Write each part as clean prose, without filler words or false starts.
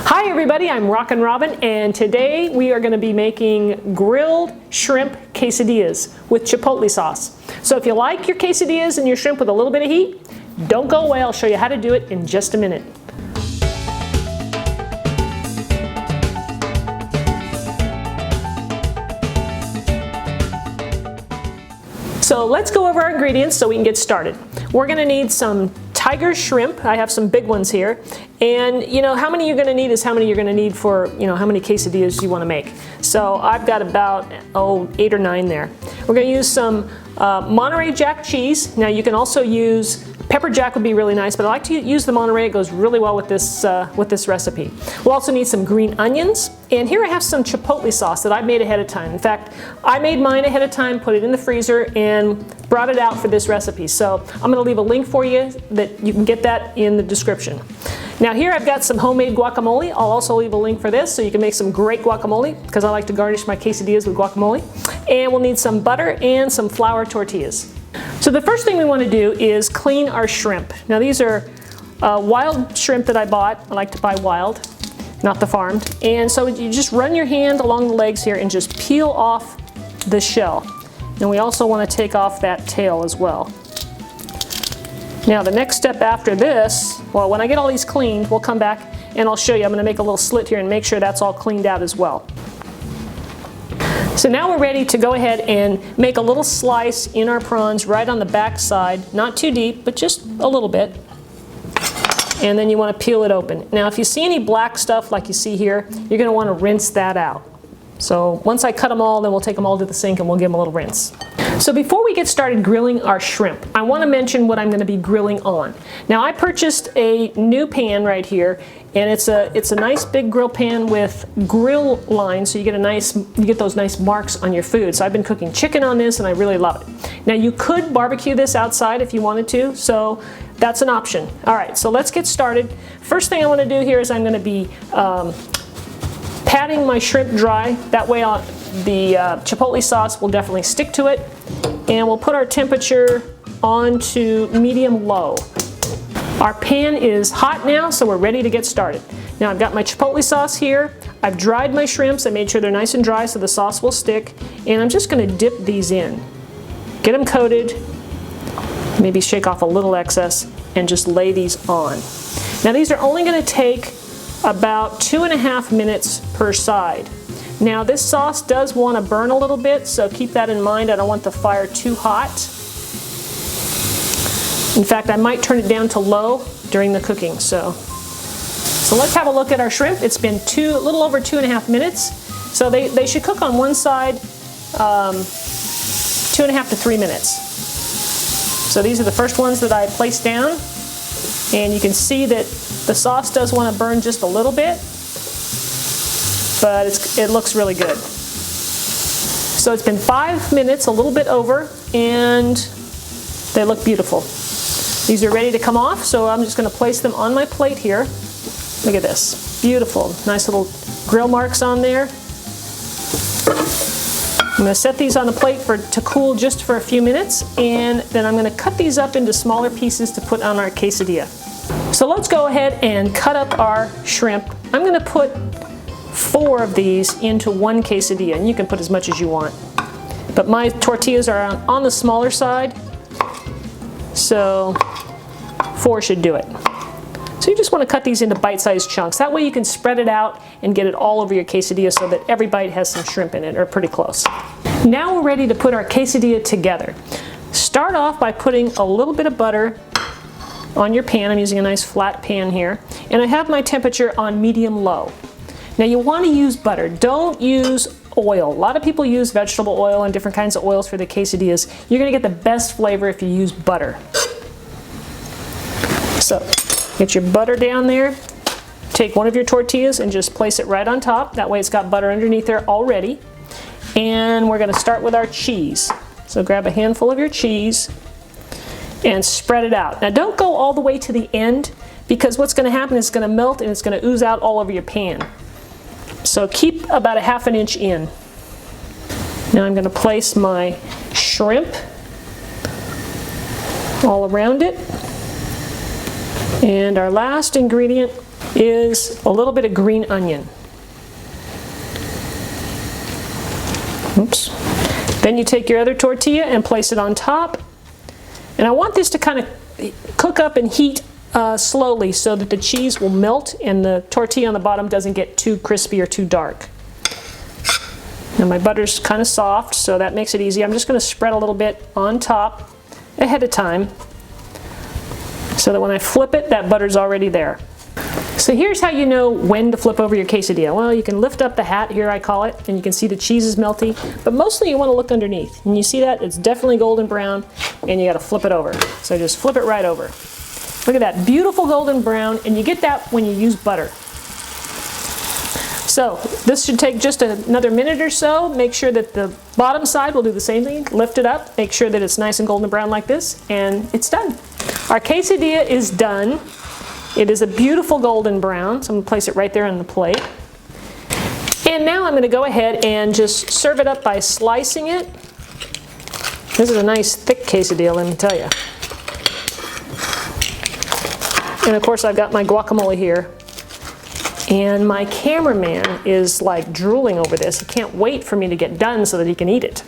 Hi everybody, I'm Rockin' Robin, and today we are going to be making grilled shrimp quesadillas with Chipotle sauce. So if you like your quesadillas and your shrimp with a little bit of heat, don't go away. I'll show you how to do it in just a minute. So let's go over our ingredients so we can get started. We're going to need some tiger shrimp. I have some big ones here. And how many you're going to need is how many you're going to need for, how many quesadillas you want to make. So I've got about, 8 or 9 there. We're going to use some Monterey Jack cheese. Now you can also use pepper jack, would be really nice, but I like to use the Monterey. It goes really well with this recipe. We'll also need some green onions. And here I have some Chipotle sauce that I made ahead of time. In fact, I made mine ahead of time, put it in the freezer, and brought it out for this recipe. So I'm going to leave a link for you that you can get that in the description. Now here I've got some homemade guacamole. I'll also leave a link for this so you can make some great guacamole because I like to garnish my quesadillas with guacamole. And we'll need some butter and some flour tortillas. So the first thing we want to do is clean our shrimp. Now these are wild shrimp that I bought. I like to buy wild, not the farmed. And so you just run your hand along the legs here and just peel off the shell. And we also want to take off that tail as well. Now the next step after this, well, when I get all these cleaned, we'll come back and I'll show you. I'm going to make a little slit here and make sure that's all cleaned out as well. So now we're ready to go ahead and make a little slice in our prawns right on the back side, not too deep, but just a little bit. And then you want to peel it open. Now if you see any black stuff like you see here, you're going to want to rinse that out. So once I cut them all, then we'll take them all to the sink and we'll give them a little rinse. So before we get started grilling our shrimp, I want to mention what I'm going to be grilling on. Now I purchased a new pan right here, and it's a nice big grill pan with grill lines, so you get those nice marks on your food. So I've been cooking chicken on this and I really love it. Now you could barbecue this outside if you wanted to, so that's an option. All right, so let's get started. First thing I want to do here is I'm going to be patting my shrimp dry. That way the Chipotle sauce will definitely stick to it. And we'll put our temperature on to medium-low. Our pan is hot now, so we're ready to get started. Now I've got my Chipotle sauce here. I've dried my shrimps. I made sure they're nice and dry so the sauce will stick. And I'm just going to dip these in. Get them coated. Maybe shake off a little excess and just lay these on. Now these are only going to take about 2.5 minutes per side. Now this sauce does want to burn a little bit, so keep that in mind. I don't want the fire too hot. In fact, I might turn it down to low during the cooking. So let's have a look at our shrimp. It's been a little over 2.5 minutes. So they should cook on one side 2.5 to 3 minutes. So these are the first ones that I placed down. And you can see that the sauce does want to burn just a little bit, but it looks really good. So it's been 5 minutes, a little bit over, and they look beautiful. These are ready to come off, so I'm just going to place them on my plate here. Look at this. Beautiful. Nice little grill marks on there. I'm going to set these on the plate to cool just for a few minutes, and then I'm going to cut these up into smaller pieces to put on our quesadilla. So let's go ahead and cut up our shrimp. I'm going to put 4 of these into one quesadilla, and you can put as much as you want. But my tortillas are on the smaller side, so 4 should do it. So you just want to cut these into bite-sized chunks. That way you can spread it out and get it all over your quesadilla so that every bite has some shrimp in it, or pretty close. Now we're ready to put our quesadilla together. Start off by putting a little bit of butter on your pan. I'm using a nice flat pan here. And I have my temperature on medium-low. Now you want to use butter. Don't use oil. A lot of people use vegetable oil and different kinds of oils for the quesadillas. You're going to get the best flavor if you use butter. So get your butter down there. Take one of your tortillas and just place it right on top. That way it's got butter underneath there already. And we're going to start with our cheese. So grab a handful of your cheese and spread it out. Now don't go all the way to the end, because what's going to happen is it's going to melt and it's going to ooze out all over your pan. So keep about 1/2 inch in. Now I'm going to place my shrimp all around it. And our last ingredient is a little bit of green onion. Oops. Then you take your other tortilla and place it on top. And I want this to kind of cook up and heat slowly so that the cheese will melt and the tortilla on the bottom doesn't get too crispy or too dark. Now my butter's kind of soft, so that makes it easy. I'm just going to spread a little bit on top ahead of time so that when I flip it, that butter's already there. So here's how you know when to flip over your quesadilla. Well, you can lift up the hat, here I call it, and you can see the cheese is melty, but mostly you want to look underneath. And you see that? It's definitely golden brown, and you got to flip it over. So just flip it right over. Look at that, beautiful golden brown, and you get that when you use butter. So this should take just another minute or so. Make sure that the bottom side will do the same thing. Lift it up, make sure that it's nice and golden brown like this, and it's done. Our quesadilla is done. It is a beautiful golden brown, so I'm going to place it right there on the plate. And now I'm going to go ahead and just serve it up by slicing it. This is a nice thick quesadilla, let me tell you. And of course I've got my guacamole here. And my cameraman is like drooling over this. He can't wait for me to get done so that he can eat it.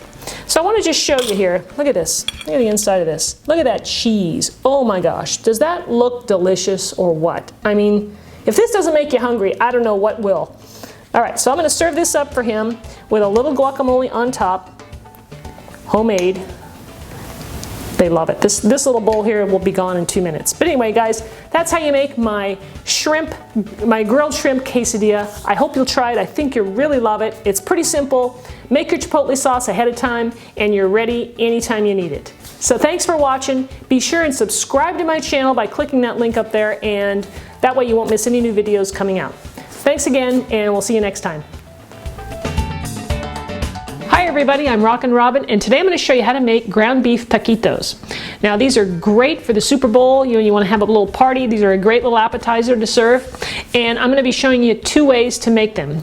So I want to just show you here. Look at this. Look at the inside of this. Look at that cheese. Oh my gosh. Does that look delicious or what? I mean, if this doesn't make you hungry, I don't know what will. All right, so I'm going to serve this up for him with a little guacamole on top. Homemade. They love it. This little bowl here will be gone in 2 minutes. But anyway, guys, that's how you make my grilled shrimp quesadilla. I hope you'll try it. I think you'll really love it. It's pretty simple. Make your Chipotle sauce ahead of time, and you're ready anytime you need it. So thanks for watching. Be sure and subscribe to my channel by clicking that link up there, and that way you won't miss any new videos coming out. Thanks again, and we'll see you next time. Hi everybody, I'm Rockin' Robin, and today I'm going to show you how to make ground beef taquitos. Now these are great for the Super Bowl. You want to have a little party. These are a great little appetizer to serve, and I'm going to be showing you 2 ways to make them.